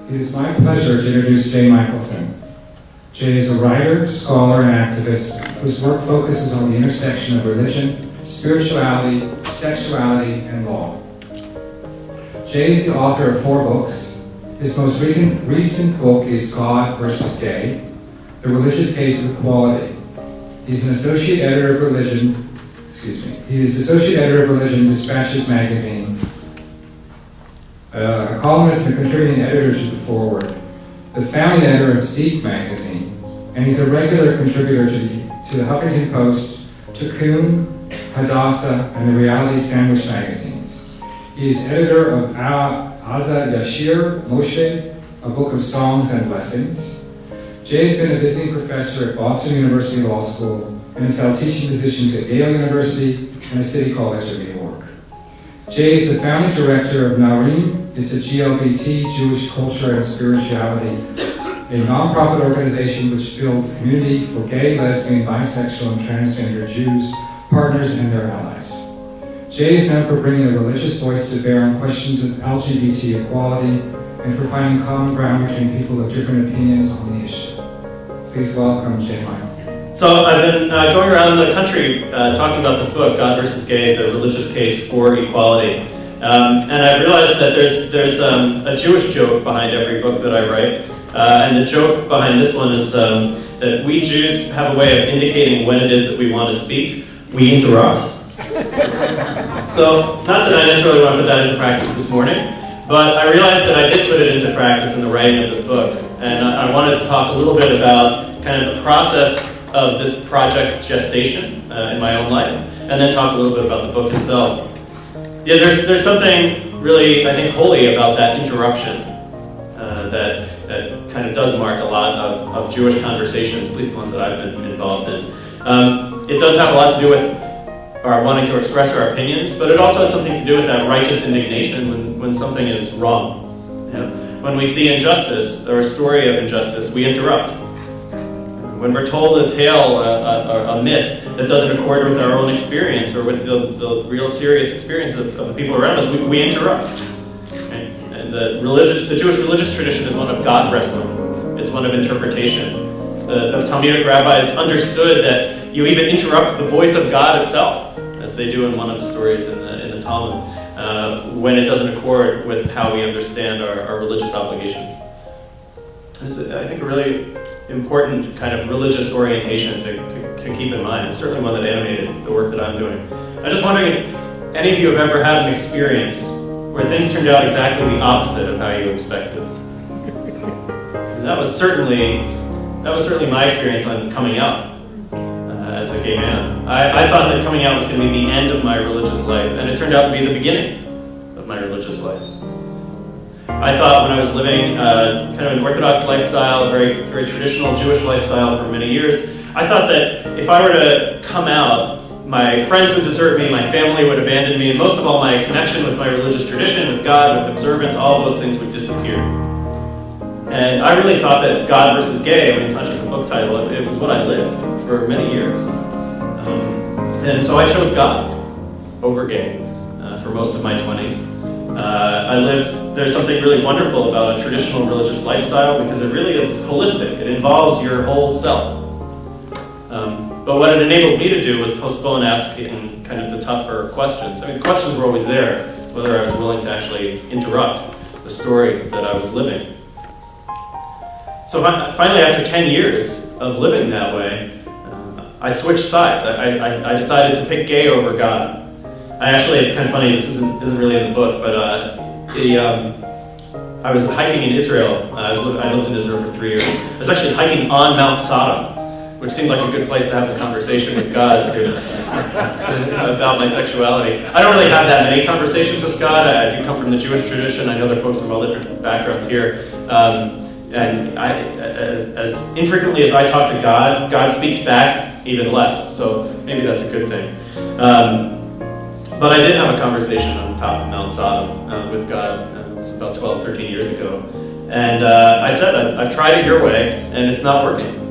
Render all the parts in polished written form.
It is my pleasure to introduce Jay Michaelson. Jay is a writer, scholar, and activist whose work focuses on the intersection of religion, spirituality, sexuality, and law. Jay is the author of 4 books. His most recent book is God versus Gay, The Religious Case of Equality. He's an associate editor of religion, he is associate editor of Religion Dispatches magazine, a columnist and contributing editor to The Forward, the founding editor of Seek magazine, and he's a regular contributor to the Huffington Post, Cocoon, Hadassah, and the Reality Sandwich magazines. He is editor of Aza Yashir Moshe, a book of songs and blessings. Jay has been a visiting professor at Boston University Law School and has held teaching positions at Yale University and the City College of New York. Jay is the founding director of Narim. It's a LGBT, Jewish culture and spirituality, a nonprofit organization which builds community for gay, lesbian, bisexual, and transgender Jews, partners, and their allies. Jay is known for bringing a religious voice to bear on questions of LGBT equality and for finding common ground between people of different opinions on the issue. Please welcome Jay Michael. So I've been going around the country talking about this book, God versus Gay, The Religious Case for Equality. And I realized that there's a Jewish joke behind every book that I write. And the joke behind this one is that we Jews have a way of indicating when it is that we want to speak. We interrupt. So, not that I necessarily want to put that into practice this morning, but I realized that I did put it into practice in the writing of this book. And I wanted to talk a little bit about kind of the process of this project's gestation in my own life, and then talk a little bit about the book itself. Yeah, there's something really, I think, holy about that interruption that kind of does mark a lot of Jewish conversations, at least the ones that I've been involved in. It does have a lot to do with our wanting to express our opinions, but it also has something to do with that righteous indignation when something is wrong. You know, when we see injustice or a story of injustice, we interrupt. When we're told a tale, a myth that doesn't accord with our own experience or with the real serious experience of the people around us, we interrupt. Okay? And the Jewish religious tradition is one of God wrestling. It's one of interpretation. The Talmudic rabbis understood that you even interrupt the voice of God itself, as they do in one of the stories in the Talmud, when it doesn't accord with how we understand our religious obligations. This is, I think, a really important kind of religious orientation to keep in mind. It's certainly one that animated the work that I'm doing. I'm just wondering if any of you have ever had an experience where things turned out exactly the opposite of how you expected. And that was certainly my experience on coming out as a gay man. I thought that coming out was going to be the end of my religious life, and it turned out to be the beginning of my religious life. I thought when I was living kind of an Orthodox lifestyle, a very, very traditional Jewish lifestyle for many years, I thought that if I were to come out, my friends would desert me, my family would abandon me, and most of all, my connection with my religious tradition, with God, with observance, all those things would disappear. And I really thought that God versus Gay, I mean, it's not just a book title, it was what I lived for many years. And so I chose God over gay for most of my 20s. There's something really wonderful about a traditional religious lifestyle because it really is holistic. It involves your whole self. But what it enabled me to do was postpone asking kind of the tougher questions. I mean, the questions were always there. It's whether I was willing to actually interrupt the story that I was living. So finally, after 10 years of living that way, I switched sides. I decided to pick gay over God. It's kind of funny, this isn't really in the book, but I was hiking in Israel. I lived in Israel for 3 years. I was actually hiking on Mount Sodom, which seemed like a good place to have a conversation with God about my sexuality. I don't really have that many conversations with God. I do come from the Jewish tradition. I know there are folks from all different backgrounds here. And as infrequently as I talk to God, God speaks back even less. So maybe that's a good thing. But I did have a conversation on the top of Mount Sodom with God. It was about 12, 13 years ago. And I said, I've tried it your way, and it's not working.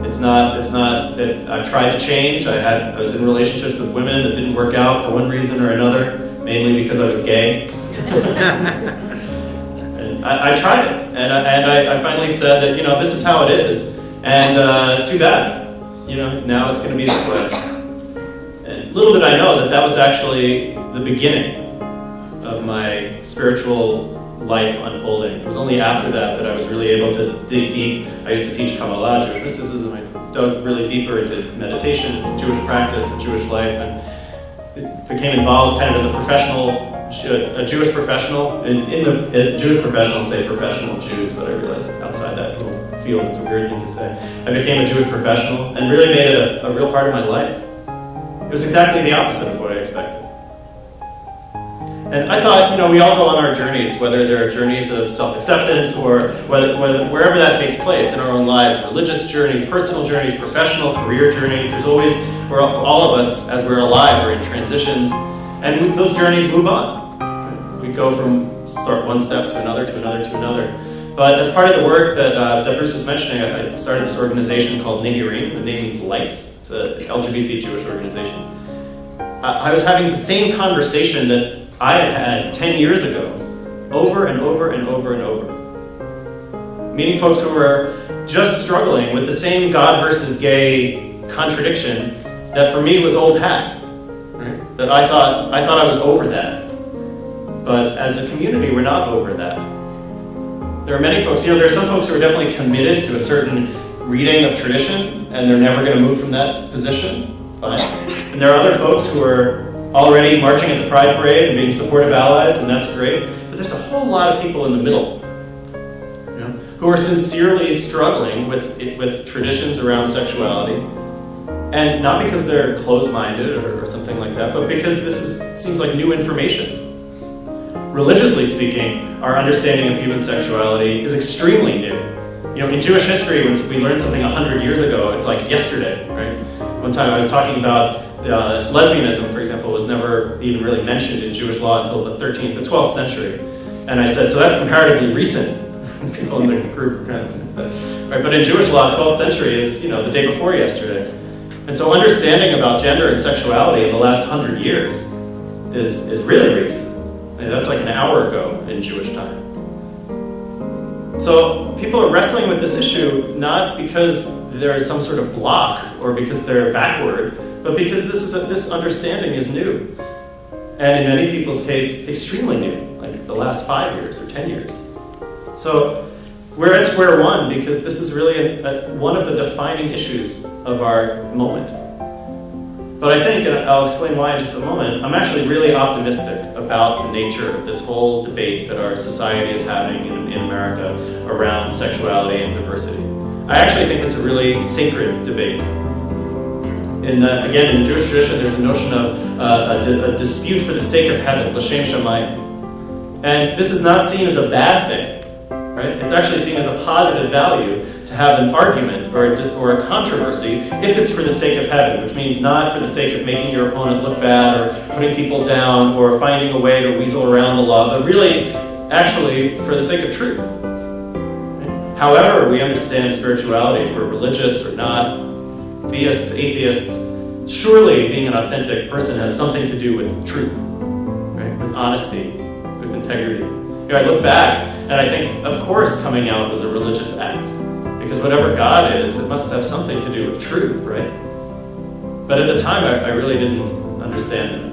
I've tried to change. I was in relationships with women that didn't work out for one reason or another, mainly because I was gay. And I tried it, and I finally said that, this is how it is, and too bad, now it's going to be this way. And little did I know that that was actually the beginning of my spiritual life unfolding. It was only after that I was really able to dig deep. I used to teach Kabbalah, Jewish mysticism. I dug really deeper into meditation, Jewish practice, and Jewish life, and became involved kind of as a professional, a Jewish professional. In the Jewish professionals say professional Jews, but I realize outside that little field it's a weird thing to say. I became a Jewish professional and really made it a real part of my life. It was exactly the opposite of what I expected. And I thought, we all go on our journeys, whether they're journeys of self-acceptance or wherever that takes place in our own lives, religious journeys, personal journeys, professional, career journeys. There's always, all of us, as we're alive, are in transitions, and those journeys move on. We go from one step to another, to another, to another. But as part of the work that Bruce was mentioning, I started this organization called Nehirim. The name means lights. It's an LGBT Jewish organization. I was having the same conversation that I had 10 years ago, over and over and over and over. Meeting folks who were just struggling with the same God versus gay contradiction that for me was old hat. Right? That I thought I was over that. But as a community, we're not over that. There are many folks, there are some folks who are definitely committed to a certain reading of tradition, and they're never going to move from that position. Fine. And there are other folks who are already marching at the Pride Parade and being supportive allies, and that's great. But there's a whole lot of people in the middle, who are sincerely struggling with traditions around sexuality, and not because they're closed-minded or something like that, but because seems like new information. Religiously speaking, our understanding of human sexuality is extremely new. In Jewish history, when we learned something 100 years ago, it's like yesterday, right? One time I was talking about lesbianism, for example, was never even really mentioned in Jewish law until the 13th, the 12th century. And I said, so that's comparatively recent. People in the group are kind of, right? But in Jewish law, 12th century is, the day before yesterday. And so understanding about gender and sexuality in the last 100 years is really recent. And that's like an hour ago in Jewish time. So people are wrestling with this issue not because there is some sort of block or because they're backward, but because this understanding is new. And in many people's case, extremely new, like the last 5 years or 10 years. So we're at square one because this is really one of the defining issues of our moment. But I think, and I'll explain why in just a moment, I'm actually really optimistic about the nature of this whole debate that our society is having in America around sexuality and diversity. I actually think it's a really sacred debate. Again, in the Jewish tradition, there's a notion of a dispute for the sake of heaven, l'shem shamayim. And this is not seen as a bad thing, right? It's actually seen as a positive value to have an argument or a controversy if it's for the sake of heaven, which means not for the sake of making your opponent look bad or putting people down or finding a way to weasel around the law, but really, actually, for the sake of truth. However we understand spirituality, if we're religious or not, theists, atheists, surely being an authentic person has something to do with truth, right? With honesty, with integrity. I look back and I think, of course, coming out was a religious act. Because whatever God is, it must have something to do with truth, right? But at the time, I really didn't understand it.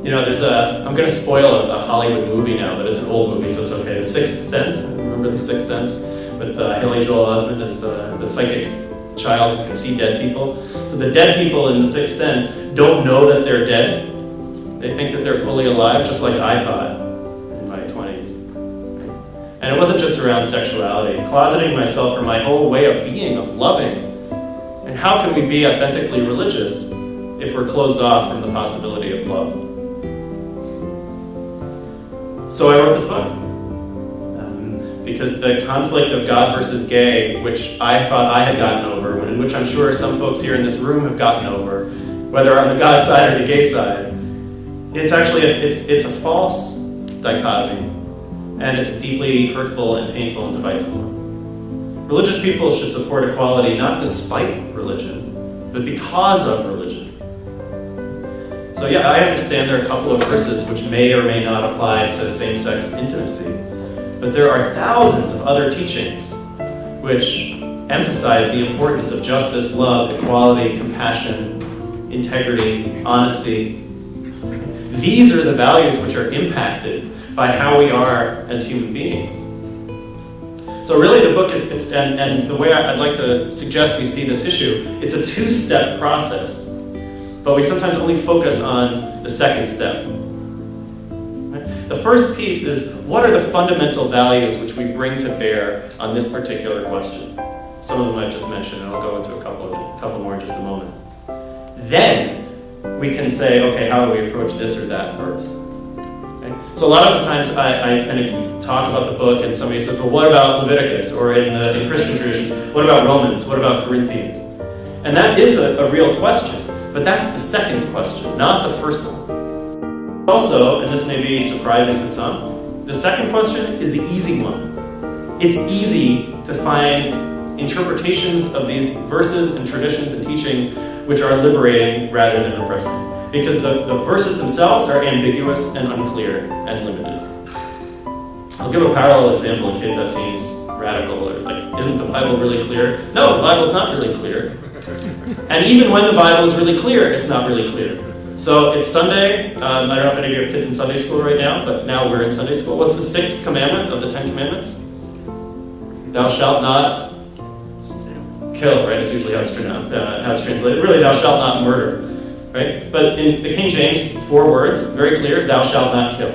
I'm going to spoil a Hollywood movie now, but it's an old movie, so it's okay. The Sixth Sense. Remember The Sixth Sense? With Haley Joel Osment as the psychic child who can see dead people. So the dead people in The Sixth Sense don't know that they're dead. They think that they're fully alive, just like I thought in my 20s. And it wasn't just around sexuality. Closeting myself from my whole way of being, of loving. And how can we be authentically religious if we're closed off from the possibility of love? So I wrote this book. Because the conflict of God versus gay, which I thought I had gotten over, and which I'm sure some folks here in this room have gotten over, whether on the God side or the gay side, it's actually it's a false dichotomy, and it's deeply hurtful and painful and divisive one. Religious people should support equality not despite religion, but because of religion. So I understand there are a couple of verses which may or may not apply to same-sex intimacy. But there are thousands of other teachings which emphasize the importance of justice, love, equality, compassion, integrity, honesty. These are the values which are impacted by how we are as human beings. So really the book is, and the way I'd like to suggest we see this issue, it's a two-step process, but we sometimes only focus on the second step. The first piece is, what are the fundamental values which we bring to bear on this particular question? Some of them I've just mentioned, and I'll go into a couple more in just a moment. Then we can say, okay, how do we approach this or that verse? Okay? So a lot of the times I kind of talk about the book, and somebody says, well, what about Leviticus? Or in Christian traditions, what about Romans? What about Corinthians? And that is a real question, but that's the second question, not the first one. Also, and this may be surprising to some, the second question is the easy one. It's easy to find interpretations of these verses and traditions and teachings which are liberating rather than oppressive. Because the verses themselves are ambiguous and unclear and limited. I'll give a parallel example in case that seems radical, or like, isn't the Bible really clear? No, the Bible's not really clear. And even when the Bible is really clear, it's not really clear. So it's Sunday. I don't know if any of you have kids in Sunday school right now, but now we're in Sunday school. What's the sixth commandment of the 10 Commandments? Thou shalt not kill, right? It's usually how it's translated. Really, thou shalt not murder, right? But in the King James, 4 words, very clear, thou shalt not kill.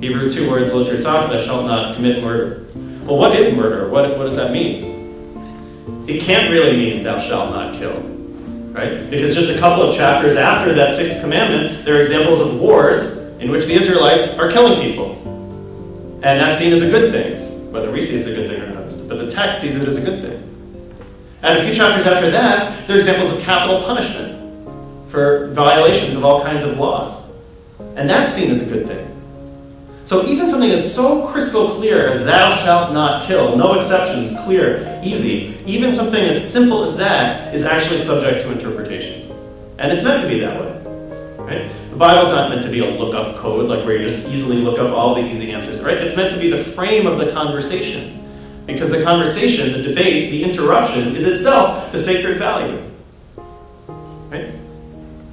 Hebrew, 2 words, lo tirtzach, thou shalt not commit murder. Well, what is murder? What does that mean? It can't really mean thou shalt not kill, right? Because just a couple of chapters after that 6th commandment, there are examples of wars in which the Israelites are killing people. And that's seen as a good thing, whether we see it as a good thing or not. But the text sees it as a good thing. And a few chapters after that, there are examples of capital punishment for violations of all kinds of laws. And that's seen as a good thing. So even something as so crystal clear as thou shalt not kill, no exceptions, clear, easy, even something as simple as that is actually subject to interpretation. And it's meant to be that way. Right? The Bible's not meant to be a look-up code, like where you just easily look up all the easy answers, right? It's meant to be the frame of the conversation. Because the conversation, the debate, the interruption is itself the sacred value. Right?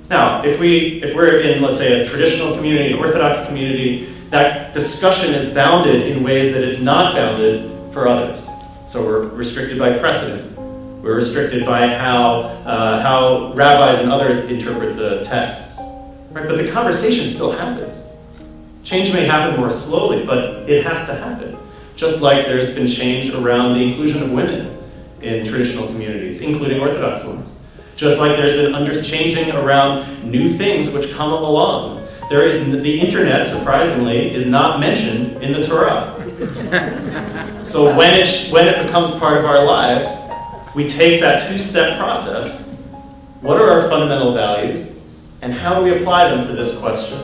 Now, if we're in, let's say, a traditional community, an Orthodox community, that discussion is bounded in ways that it's not bounded for others. So we're restricted by precedent. We're restricted by how rabbis and others interpret the texts. Right? But the conversation still happens. Change may happen more slowly, but it has to happen. Just like there's been change around the inclusion of women in traditional communities, including Orthodox ones. Just like there's been changing around new things which come along. The internet, surprisingly, is not mentioned in the Torah. So when it becomes part of our lives, we take that 2-step process. What are our fundamental values? And how do we apply them to this question?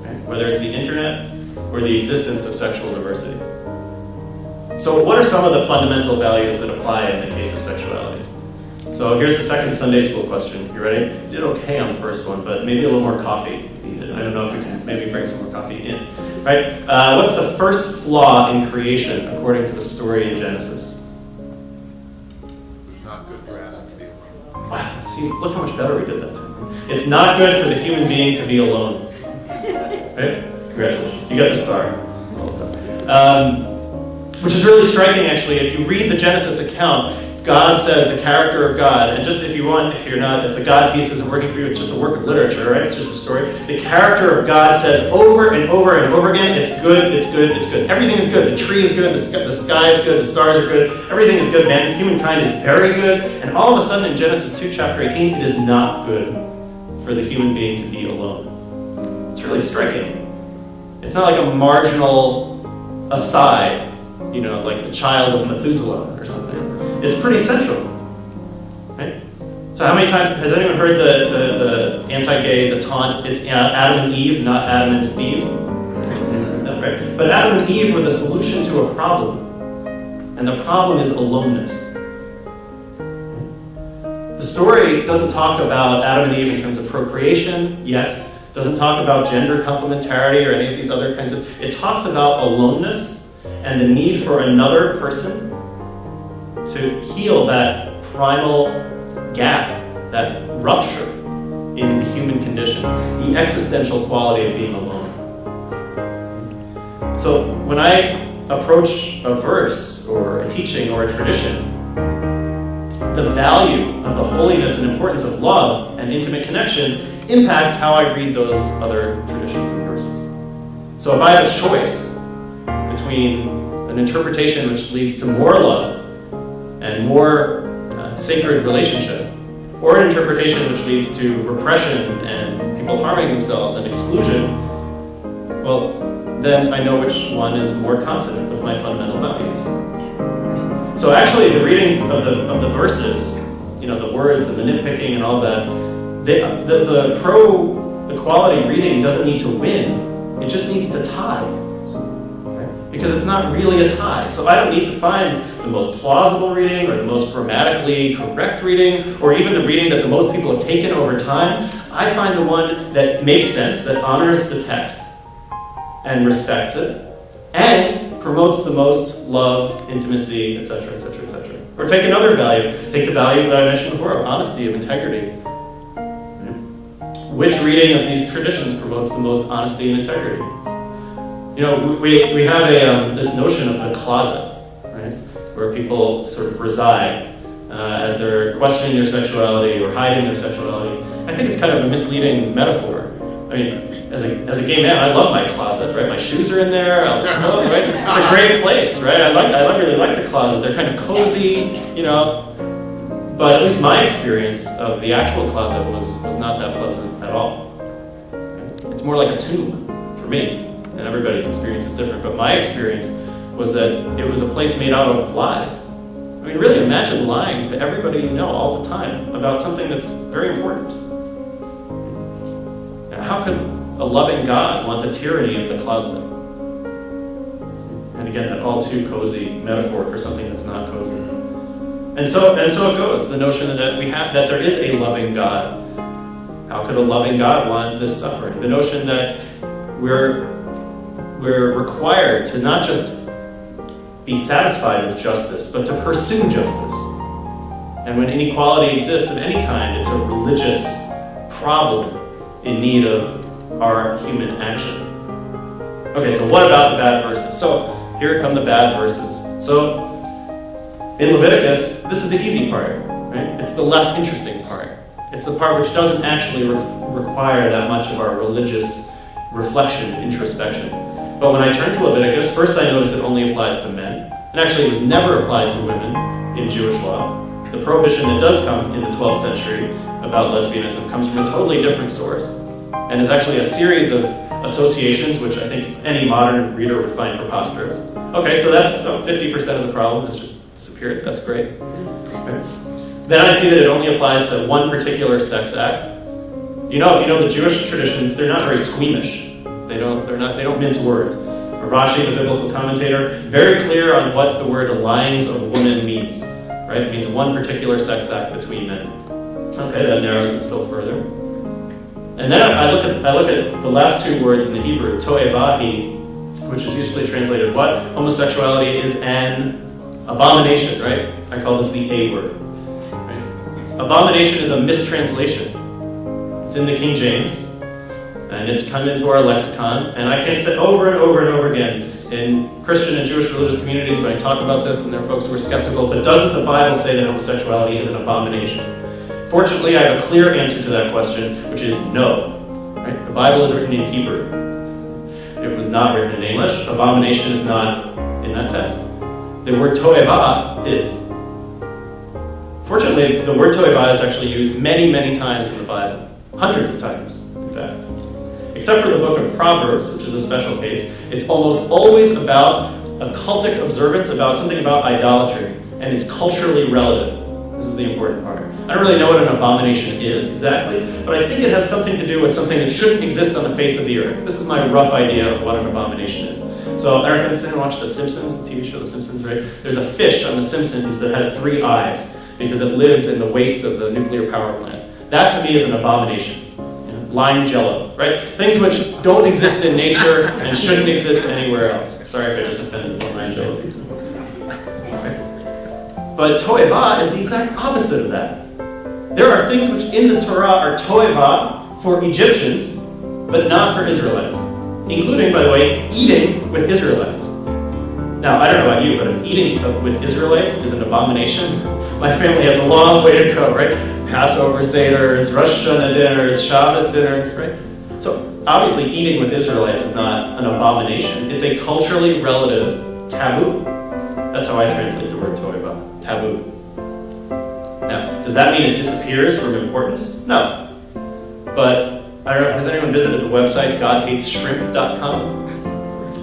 Okay? Whether it's the internet or the existence of sexual diversity. So what are some of the fundamental values that apply in the case of sexuality? So here's the second Sunday school question. You ready? You did okay on the first one, but maybe a little more coffee needed. I don't know if we can maybe bring some more coffee in. Right? What's the first flaw in creation according to the story in Genesis? It's not good for Adam to be alone. Wow, see, look how much better we did that time. It's not good for the human being to be alone. Right? Congratulations. You got the star. Well done. Which is really striking, actually. If you read the Genesis account, God says the character of God, and just if the God piece isn't working for you, it's just a work of literature, right? It's just a story. The character of God says over and over and over again, it's good, it's good, it's good. Everything is good. The tree is good, the sky is good, the stars are good, everything is good, man. Humankind is very good. And all of a sudden in Genesis 2, chapter 18, it is not good for the human being to be alone. It's really striking. It's not like a marginal aside, like the child of Methuselah or something. It's pretty central, right? So how many times, has anyone heard the anti-gay, the taunt, it's Adam and Eve, not Adam and Steve? Right? But Adam and Eve were the solution to a problem, and the problem is aloneness. The story doesn't talk about Adam and Eve in terms of procreation yet, doesn't talk about gender complementarity or any of these other kinds of, it talks about aloneness and the need for another person to heal that primal gap, that rupture in the human condition, the existential quality of being alone. So when I approach a verse or a teaching or a tradition, the value of the holiness and importance of love and intimate connection impacts how I read those other traditions and verses. So if I have a choice between an interpretation which leads to more love and more sacred relationship, or an interpretation which leads to repression and people harming themselves and exclusion, well, then I know which one is more consonant with my fundamental values. So actually, the readings of the verses, the words and the nitpicking and all that, the pro-equality reading doesn't need to win. It just needs to tie. Because it's not really a tie. So I don't need to find the most plausible reading or the most grammatically correct reading or even the reading that the most people have taken over time. I find the one that makes sense, that honors the text and respects it and promotes the most love, intimacy, etc., etc., etc. Or take another value. Take the value that I mentioned before of honesty, of integrity. Which reading of these traditions promotes the most honesty and integrity? We have this notion of the closet, right, where people sort of reside as they're questioning their sexuality or hiding their sexuality. I think it's kind of a misleading metaphor. I mean, as a gay man, I love my closet, right? My shoes are in there, right? It's a great place, right? I really like the closet. They're kind of cozy, But at least my experience of the actual closet was not that pleasant at all. It's more like a tomb for me. And everybody's experience is different, but my experience was that it was a place made out of lies. I mean, really imagine lying to everybody you know all the time about something that's very important. Now, how could a loving God want the tyranny of the closet? And again, that all too cozy metaphor for something that's not cozy. And so it goes, the notion that there is a loving God. How could a loving God want this suffering? The notion that we're required to not just be satisfied with justice, but to pursue justice. And when inequality exists of any kind, it's a religious problem in need of our human action. Okay, so what about the bad verses? So here come the bad verses. So in Leviticus, this is the easy part, right? It's the less interesting part. It's the part which doesn't actually require that much of our religious reflection and introspection. But when I turn to Leviticus, first I notice it only applies to men. And actually it was never applied to women in Jewish law. The prohibition that does come in the 12th century about lesbianism comes from a totally different source. And is actually a series of associations which I think any modern reader would find preposterous. Okay, so that's about 50% of the problem has just disappeared. That's great. Okay. Then I see that it only applies to one particular sex act. If you know the Jewish traditions, they're not very squeamish. They don't mince words. Rashi, the biblical commentator, very clear on what the word "alliance of woman" means. Right? It means one particular sex act between men. Okay, that narrows it still further. And then I look at the last two words in the Hebrew, toevahi, which is usually translated what? Homosexuality is an abomination, right? I call this the A word. Right? Abomination is a mistranslation. It's in the King James. And it's come into our lexicon, and I can say over and over and over again in Christian and Jewish religious communities when I talk about this, and there are folks who are skeptical, but doesn't the Bible say that homosexuality is an abomination? Fortunately, I have a clear answer to that question, which is no. Right? The Bible is written in Hebrew. It was not written in English. Abomination is not in that text. The word toeva is. Fortunately, the word toeva is actually used many, many times in the Bible. Hundreds of times, in fact. Except for the book of Proverbs, which is a special case, it's almost always about a cultic observance, about something about idolatry, and it's culturally relative. This is the important part. I don't really know what an abomination is exactly, but I think it has something to do with something that shouldn't exist on the face of the earth. This is my rough idea of what an abomination is. So, I don't know if anyone watched The Simpsons, the TV show The Simpsons, right? There's a fish on The Simpsons that has 3 eyes because it lives in the waste of the nuclear power plant. That to me is an abomination. lime jello, right? Things which don't exist in nature and shouldn't exist anywhere else. Sorry if I just offended the lime jello people. Right? But toeva is the exact opposite of that. There are things which in the Torah are toeva for Egyptians, but not for Israelites. Including, by the way, eating with Israelites. Now, I don't know about you, but if eating with Israelites is an abomination, my family has a long way to go, right? Passover Seders, Rosh Hashanah dinners, Shabbos dinners, right? So, obviously, eating with Israelites is not an abomination. It's a culturally relative taboo. That's how I translate the word toiva, taboo. Now, does that mean it disappears from importance? No. But, I don't know, has anyone visited the website godhatesshrimp.com?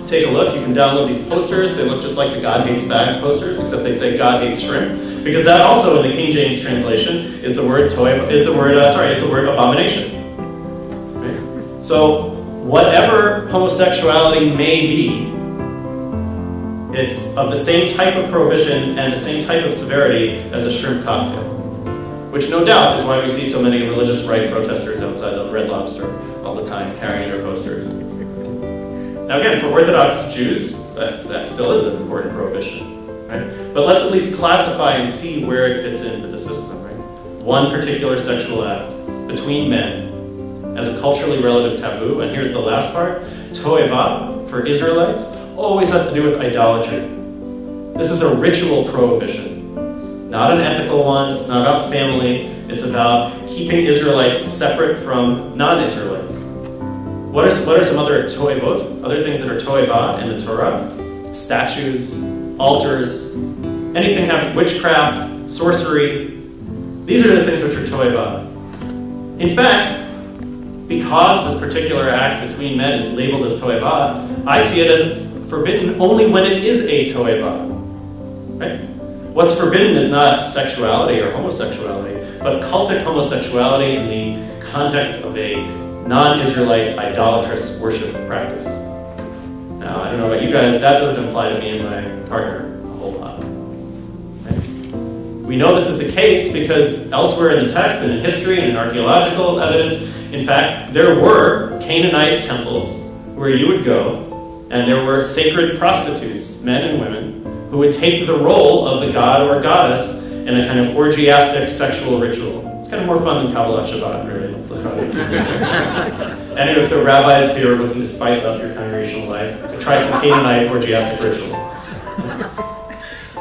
Take a look. You can download these posters. They look just like the God Hates Fags posters, except they say God Hates Shrimp, because that also in the King James translation is the word abomination. Right? So whatever homosexuality may be, it's of the same type of prohibition and the same type of severity as a shrimp cocktail, which no doubt is why we see so many religious right protesters outside the Red Lobster all the time carrying their posters. Now again, for Orthodox Jews, that still is an important prohibition, right? But let's at least classify and see where it fits into the system, right? One particular sexual act between men as a culturally relative taboo, and here's the last part, toeva, for Israelites, always has to do with idolatry. This is a ritual prohibition, not an ethical one. It's not about family. It's about keeping Israelites separate from non-Israelites. What are some other toivot, other things that are toeva in the Torah? Statues, altars, anything having witchcraft, sorcery. These are the things which are toeva. In fact, because this particular act between men is labeled as toeva, I see it as forbidden only when it is a toeva. Right? What's forbidden is not sexuality or homosexuality, but cultic homosexuality in the context of a non-Israelite idolatrous worship practice. Now, I don't know about you guys, that doesn't apply to me and my partner a whole lot. Right? We know this is the case because elsewhere in the text and in history and in archaeological evidence, in fact, there were Canaanite temples where you would go and there were sacred prostitutes, men and women, who would take the role of the god or goddess in a kind of orgiastic sexual ritual. It's kind of more fun than Kabbalat Shabbat, really. And if the rabbis here are looking to spice up your congregational life, try some Canaanite orgiastic ritual.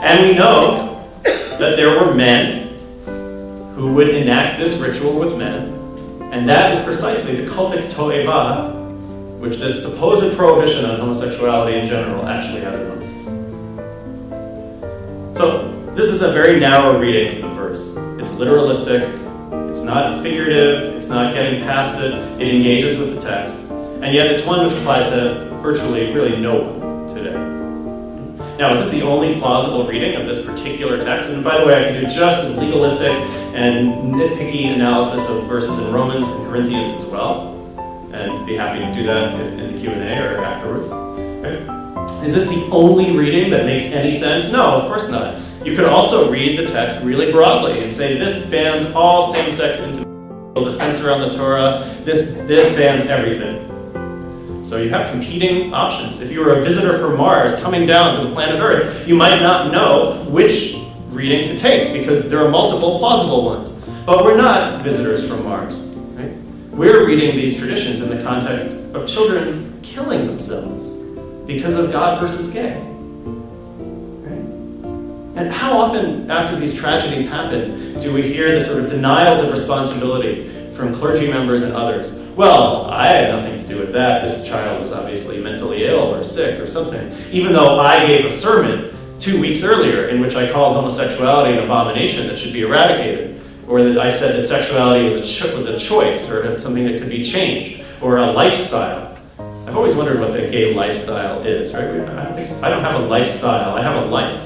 And we know that there were men who would enact this ritual with men, and that is precisely the cultic toeva, which this supposed prohibition on homosexuality in general actually has in mind. So, this is a very narrow reading of the verse. It's literalistic. It's not figurative, it's not getting past it, it engages with the text, and yet it's one which applies to virtually really no one today. Now, is this the only plausible reading of this particular text? And by the way, I can do just as legalistic and nitpicky analysis of verses in Romans and Corinthians as well, and be happy to do that in the Q&A or afterwards. Right? Is this the only reading that makes any sense? No, of course not. You could also read the text really broadly and say this bans all same-sex intimacy, defense around the Torah, this bans everything. So you have competing options. If you were a visitor from Mars coming down to the planet Earth, you might not know which reading to take because there are multiple plausible ones. But we're not visitors from Mars. Right? We're reading these traditions in the context of children killing themselves because of God versus gay. And how often after these tragedies happen do we hear the sort of denials of responsibility from clergy members and others? Well, I had nothing to do with that. This child was obviously mentally ill or sick or something. Even though I gave a sermon 2 weeks earlier in which I called homosexuality an abomination that should be eradicated, or that I said that sexuality was a choice or something that could be changed, or a lifestyle. I've always wondered what the gay lifestyle is, right? I don't have a lifestyle, I have a life.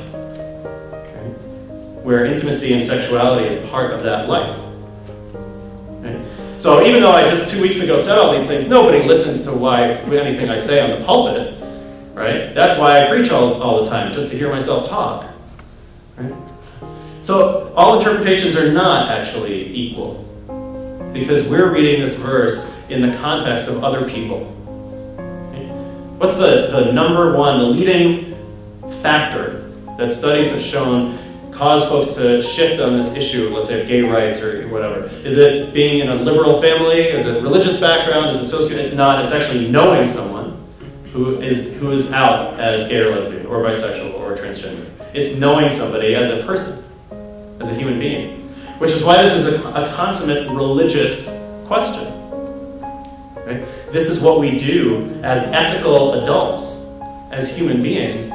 Where intimacy and sexuality is part of that life. Right? So even though I just 2 weeks ago said all these things, nobody listens to anything I say on the pulpit, right? That's why I preach all the time, just to hear myself talk. Right? So all interpretations are not actually equal. because we're reading this verse in the context of other people. Okay? What's the number one, the leading factor that studies have shown cause folks to shift on this issue, let's say of gay rights or whatever? Is it being in a liberal family? Is it religious background? Is it socio? It's not. It's actually knowing someone who is out as gay or lesbian or bisexual or transgender. It's knowing somebody as a person, as a human being, which is why this is a consummate religious question. Right? This is what we do as ethical adults, as human beings.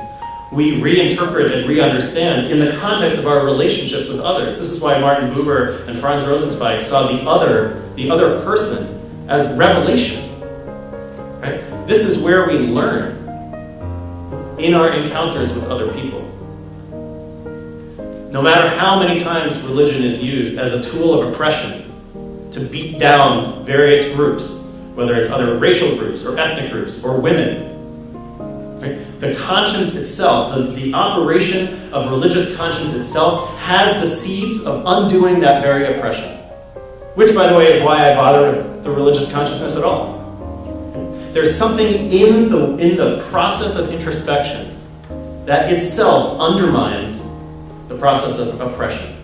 We reinterpret and re-understand in the context of our relationships with others. This is why Martin Buber and Franz Rosenzweig saw the other person as revelation. Right? This is where we learn in our encounters with other people. No matter how many times religion is used as a tool of oppression to beat down various groups, whether it's other racial groups or ethnic groups or women, right? The conscience itself, the operation of religious conscience itself, has the seeds of undoing that very oppression. Which, by the way, is why I bother with the religious consciousness at all. There's something in the process of introspection that itself undermines the process of oppression.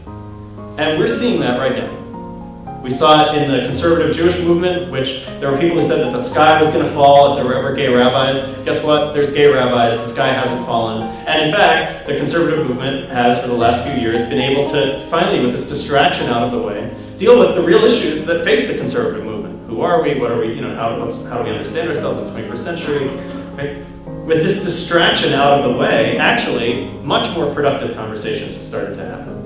And we're seeing that right now. We saw it in the conservative Jewish movement, which there were people who said that the sky was going to fall if there were ever gay rabbis. Guess what? There's gay rabbis. The sky hasn't fallen. And in fact, the conservative movement has, for the last few years, been able to finally, with this distraction out of the way, deal with the real issues that face the conservative movement. Who are we? What are we? How do we understand ourselves in the 21st century? Right? With this distraction out of the way, actually, much more productive conversations have started to happen.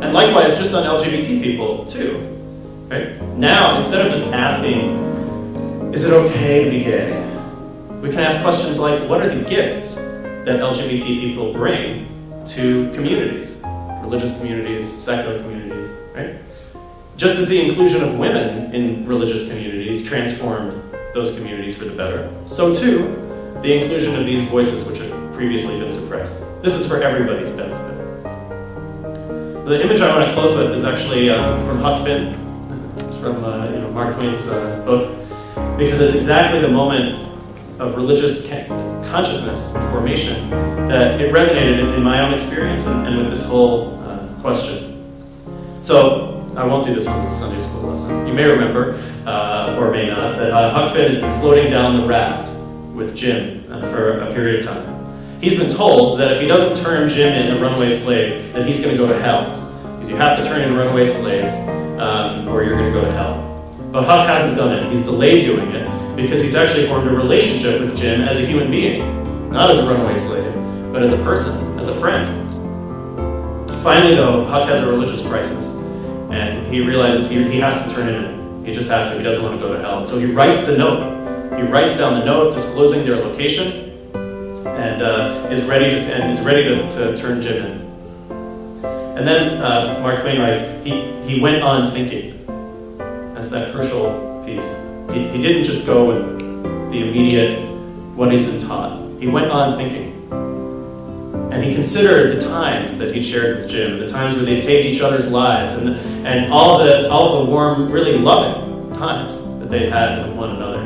And likewise, just on LGBT people, too. Right? Now, instead of just asking, is it okay to be gay? We can ask questions like, what are the gifts that LGBT people bring to communities? Religious communities, secular communities, right? Just as the inclusion of women in religious communities transformed those communities for the better, so too, the inclusion of these voices which have previously been suppressed. This is for everybody's benefit. The image I want to close with is actually from Huck Finn. It's from Mark Twain's book, because it's exactly the moment of religious consciousness formation that it resonated in my own experience and with this whole question. So, I won't do this one as a Sunday school lesson. You may remember, or may not, that Huck Finn has been floating down the raft with Jim for a period of time. He's been told that if he doesn't turn Jim in, a runaway slave, that he's going to go to hell. Because you have to turn in runaway slaves, or you're going to go to hell. But Huck hasn't done it. He's delayed doing it because he's actually formed a relationship with Jim as a human being. Not as a runaway slave, but as a person, as a friend. Finally, though, Huck has a religious crisis. And he realizes he has to turn him in. He just has to. He doesn't want to go to hell. And so he writes the note. He writes down the note disclosing their location and is ready to turn Jim in. And then Mark Twain writes, he went on thinking. That's that crucial piece. He didn't just go with the immediate what he's been taught. He went on thinking. And he considered the times that he'd shared with Jim, the times where they saved each other's lives, and all of the warm, really loving times that they'd had with one another.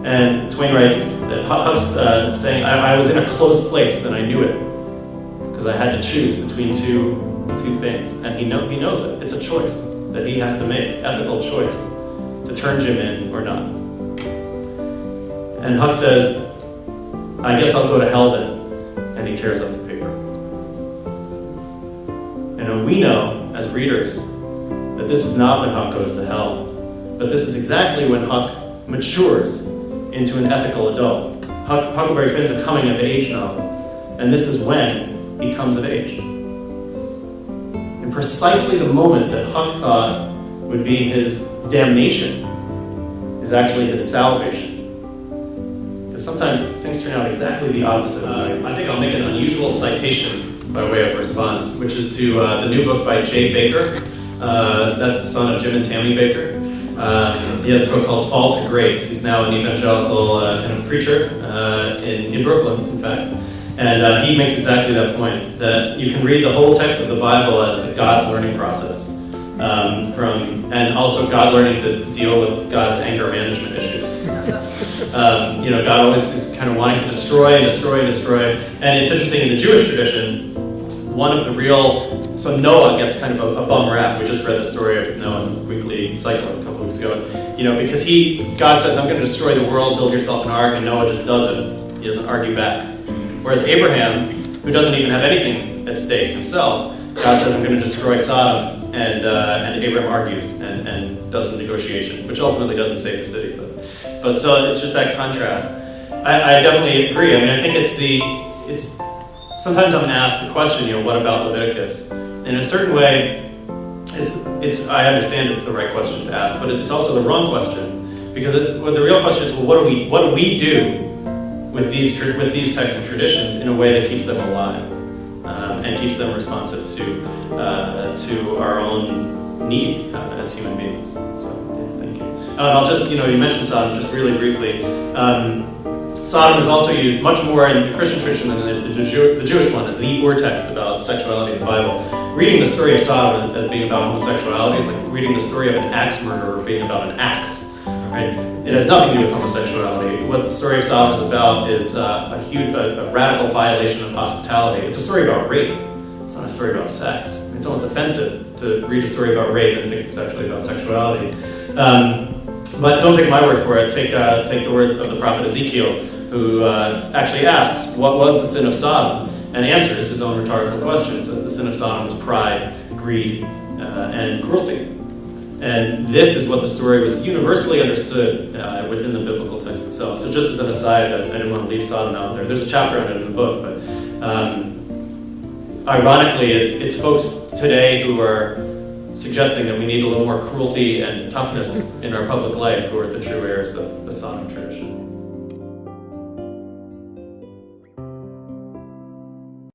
And Twain writes that Huck's saying, I was in a close place and I knew it, because I had to choose between two things. And he knows it. It's a choice that he has to make, ethical choice, to turn Jim in or not. And Huck says, I guess I'll go to hell then. And he tears up the paper. And we know, as readers, that this is not when Huck goes to hell, but this is exactly when Huck matures into an ethical adult. Huckleberry Finn's a coming-of-age novel, and this is when he comes of age. And precisely the moment that Huck thought would be his damnation is actually his salvation. Because sometimes things turn out exactly the opposite. I think I'll make an unusual citation by way of response, which is to the new book by Jay Baker. That's the son of Jim and Tammy Baker. He has a book called Fall to Grace. He's now an evangelical kind of preacher in Brooklyn, in fact. And he makes exactly that point, that you can read the whole text of the Bible as God's learning process. and also God learning to deal with God's anger management issues. God always is kind of wanting to destroy and destroy and destroy. And it's interesting, in the Jewish tradition, so Noah gets kind of a bum rap. We just read the story of Noah in the weekly cycle a couple weeks ago. Because God says, I'm going to destroy the world, build yourself an ark, and Noah just does it. He doesn't argue back. Whereas Abraham, who doesn't even have anything at stake himself, God says, I'm going to destroy Sodom, and Abraham argues and does some negotiation, which ultimately doesn't save the city. But so it's just that contrast. I definitely agree. I think it's sometimes I'm asked the question, what about Leviticus? In a certain way, I understand it's the right question to ask, but it's also the wrong question, because the real question is, well, what do we do with these texts and traditions in a way that keeps them alive and keeps them responsive to our own needs as human beings? So, thank you. I'll just, you mentioned Sodom just really briefly. Sodom is also used much more in the Christian tradition than the Jewish one as the urtext about sexuality in the Bible. Reading the story of Sodom as being about homosexuality is like reading the story of an axe murderer being about an axe. Right? It has nothing to do with homosexuality. What the story of Sodom is about is a radical violation of hospitality. It's a story about rape. It's not a story about sex. It's almost offensive to read a story about rape and think it's actually about sexuality. But don't take my word for it. Take the word of the prophet Ezekiel, who actually asks, what was the sin of Sodom? And answers his own rhetorical question. It says the sin of Sodom was pride, greed, and cruelty. And this is what the story was universally understood within the biblical text itself. So just as an aside, I didn't want to leave Sodom out there. There's a chapter on it in the book, but ironically, it's folks today who are suggesting that we need a little more cruelty and toughness in our public life who are the true heirs of the Sodom tradition.